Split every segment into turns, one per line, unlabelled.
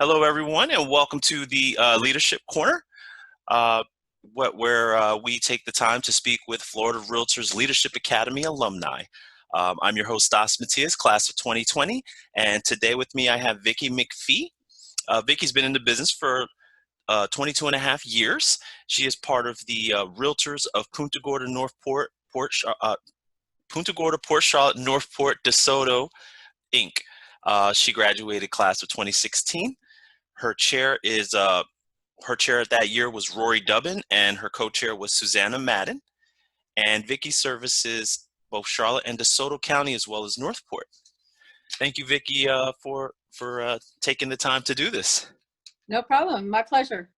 Hello, everyone, and welcome to the Leadership Corner, uh, where we take the time to speak with Florida Realtors Leadership Academy alumni. I'm your host, Das Matias, class of 2020, and today with me I have Vicky McPhee. Vicky's been in the business for 22 and a half years. She is part of the Realtors of Punta Gorda, Punta Gorda, Port Charlotte, Northport, Desoto INC. She graduated class of 2016. Her chair at that year was Rory Dubbin, and her co-chair was Susanna Madden. And Vicky services both Charlotte and DeSoto County as well as Northport. Thank you, Vicky, for taking the time to do this.
No problem. My pleasure.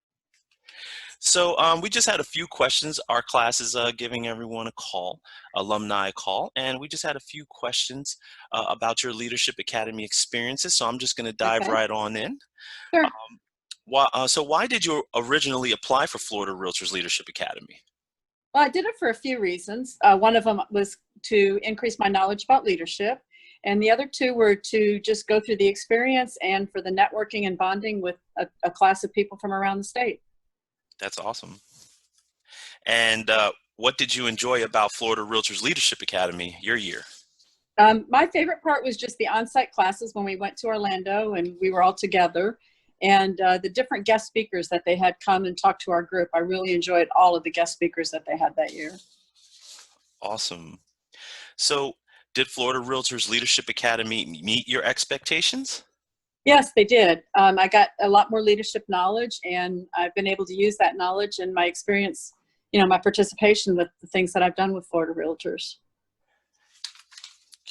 So we just had a few questions. Our class is giving everyone a call, alumni call, and we just had a few questions about your Leadership Academy experiences. So I'm just going to dive right on in.
Sure.
Why did you originally apply for Florida Realtors Leadership Academy?
Well, I did it for a few reasons. One of them was to increase my knowledge about leadership, and the other two were to just go through the experience and for the networking and bonding with a class of people from around the state.
That's awesome. And what did you enjoy about Florida Realtors Leadership Academy your year?
My favorite part was just the on-site classes when we went to Orlando and we were all together, and the different guest speakers that they had come and talk to our group. I really enjoyed all of the guest speakers that they had that year.
Awesome. So did Florida Realtors Leadership Academy meet your expectations?
Yes, they did. I got a lot more leadership knowledge, and I've been able to use that knowledge and my experience, my participation with the things that I've done with Florida Realtors.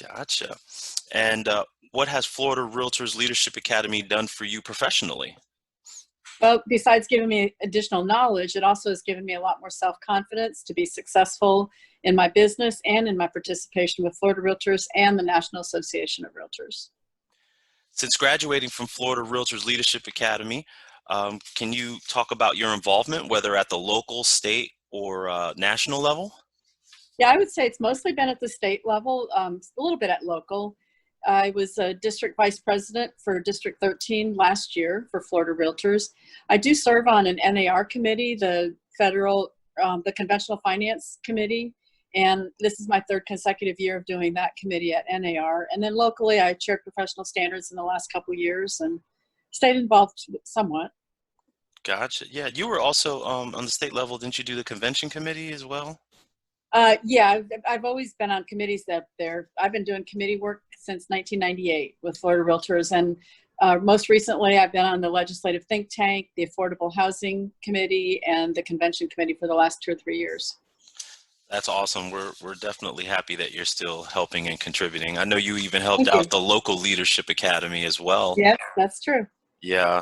Gotcha. And what has Florida Realtors Leadership Academy done for you professionally?
Well, besides giving me additional knowledge, it also has given me a lot more self-confidence to be successful in my business and in my participation with Florida Realtors and the National Association of Realtors.
Since graduating from Florida Realtors Leadership Academy, can you talk about your involvement, whether at the local, state, or national level?
Yeah, I would say it's mostly been at the state level, a little bit at local. I was a district vice president for District 13 last year for Florida Realtors. I do serve on an NAR committee, the Conventional Finance Committee, and this is my third consecutive year of doing that committee at NAR. And then locally, I chaired professional standards in the last couple of years and stayed involved somewhat.
Gotcha. Yeah, you were also on the state level. Didn't you do the convention committee as well?
Yeah, I've always been on committees there. I've been doing committee work since 1998 with Florida Realtors, and most recently I've been on the legislative think tank, the Affordable Housing Committee, and the convention committee for the last 2 or 3 years.
That's awesome. We're definitely happy that you're still helping and contributing. I know you even helped out the local Leadership Academy as well.
Yes, that's true.
Yeah.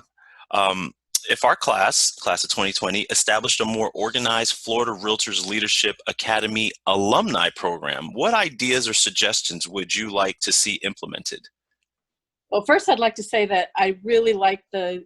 If our class of 2020, established a more organized Florida Realtors Leadership Academy alumni program, what ideas or suggestions would you like to see implemented?
Well, first I'd like to say that I really like the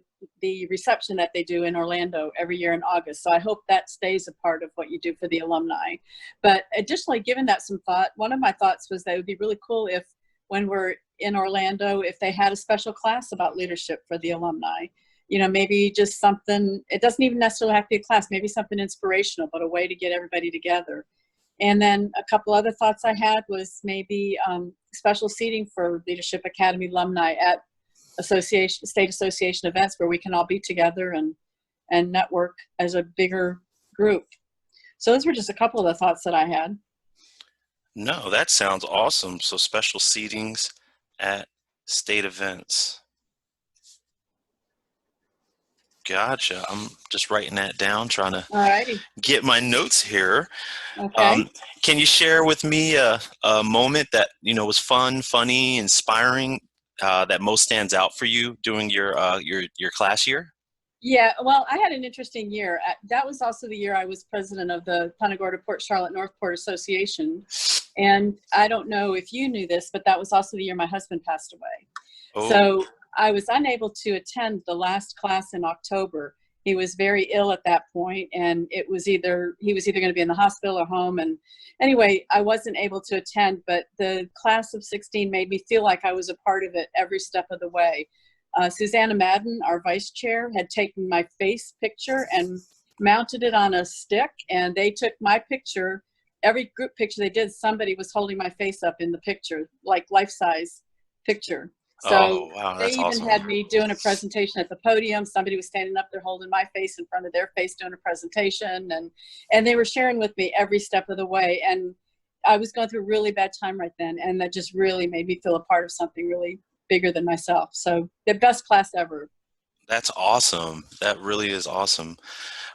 reception that they do in Orlando every year in August. So I hope that stays a part of what you do for the alumni. But additionally, given that some thought, one of my thoughts was that it would be really cool if when we're in Orlando, if they had a special class about leadership for the alumni. Maybe just something, it doesn't even necessarily have to be a class, maybe something inspirational, but a way to get everybody together. And then a couple other thoughts I had was maybe special seating for Leadership Academy alumni at state association events where we can all be together and network as a bigger group. So those were just a couple of the thoughts that I had.
No, that sounds awesome. So special seatings at state events. Gotcha. I'm just writing that down, trying to get my notes here.
Okay.
Can you share with me a moment that was fun, funny, inspiring, that most stands out for you during your class year?
Yeah, well, I had an interesting year. That was also the year I was president of the Punta Gorda, Port Charlotte, Northport Association. And I don't know if you knew this, but that was also the year my husband passed away. Oh. So I was unable to attend the last class in October. He was very ill at that point, and he was either going to be in the hospital or home. And anyway, I wasn't able to attend, but the class of 16 made me feel like I was a part of it every step of the way. Susanna Madden, our vice chair, had taken my face picture and mounted it on a stick, and they took my picture. Every group picture they did, somebody was holding my face up in the picture, like life-size picture. So
Oh, wow,
they
that's
even
awesome.
had me doing a presentation at the podium. Somebody was standing up there holding my face in front of their face doing a presentation, and they were sharing with me every step of the way. And I was going through a really bad time right then, and that just really made me feel a part of something really bigger than myself. So the best class ever.
That's awesome. That really is awesome.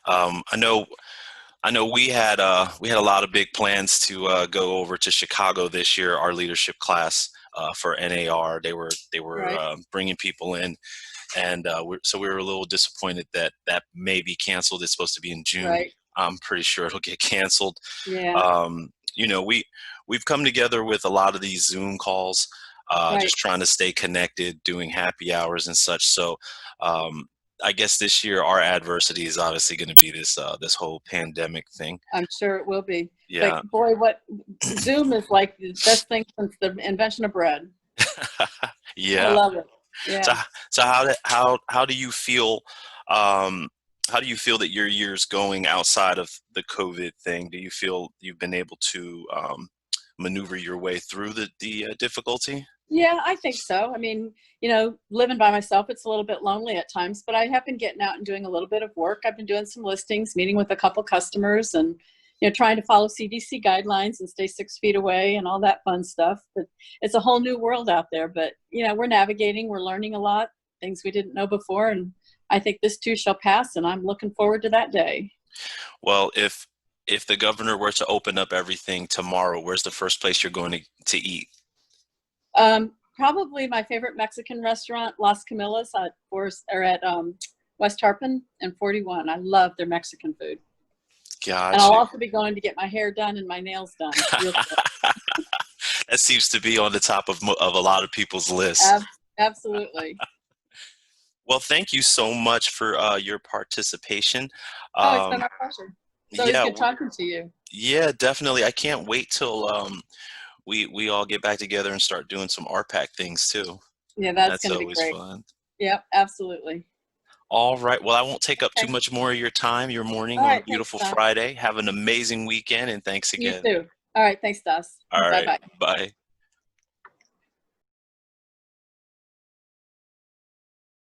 I know. I know we had a lot of big plans to go over to Chicago this year. Our leadership class for NAR, they were
Right,
bringing people in, and so we were a little disappointed that that may be canceled. It's supposed to be in June.
right.
I'm pretty sure it'll get canceled.
Yeah,
You know, we've come together with a lot of these Zoom calls,
right.
just trying to stay connected, doing happy hours and such. So um, I guess this year our adversity is obviously going to be this whole pandemic thing.
I'm sure it will be. But
Yeah.
boy, what Zoom is like the best thing since the invention of bread. I
Yeah.
love it.
So
Yeah.
so how do you feel? Um, how do you feel that your year's going outside of the COVID thing? Do you feel you've been able to maneuver your way through the difficulty?
Yeah, I think so. I mean, living by myself, it's a little bit lonely at times, but I have been getting out and doing a little bit of work. I've been doing some listings, meeting with a couple customers, and trying to follow CDC guidelines and stay 6 feet away and all that fun stuff. But it's a whole new world out there. But we're navigating, we're learning a lot, things we didn't know before, and I think this too shall pass, and I'm looking forward to that day.
Well, if the governor were to open up everything tomorrow, where's the first place you're going to eat?
Probably my favorite Mexican restaurant, Las Camillas at West Tarpon and 41. I love their Mexican food. And
Got
I'll
you.
also be going to get my hair done and my nails done real quick.
That seems to be on the top of a lot of people's lists.
Absolutely.
Well, thank you so much for your participation.
Oh, it's been
Um,
my pleasure. It's always
yeah,
good talking to you.
yeah, definitely. I can't wait till we all get back together and start doing some RPAC things too.
Yeah, that's
That's
going to be
always
great.
fun.
Yep, absolutely.
All right. Well, I won't take up too
Okay.
much more of your time, your morning
All
on a
right. Thanks,
beautiful
Don.
Friday. Have an amazing weekend, and thanks
You
again.
too. All right. Thanks, Dos.
All right.
Bye-bye.
Bye.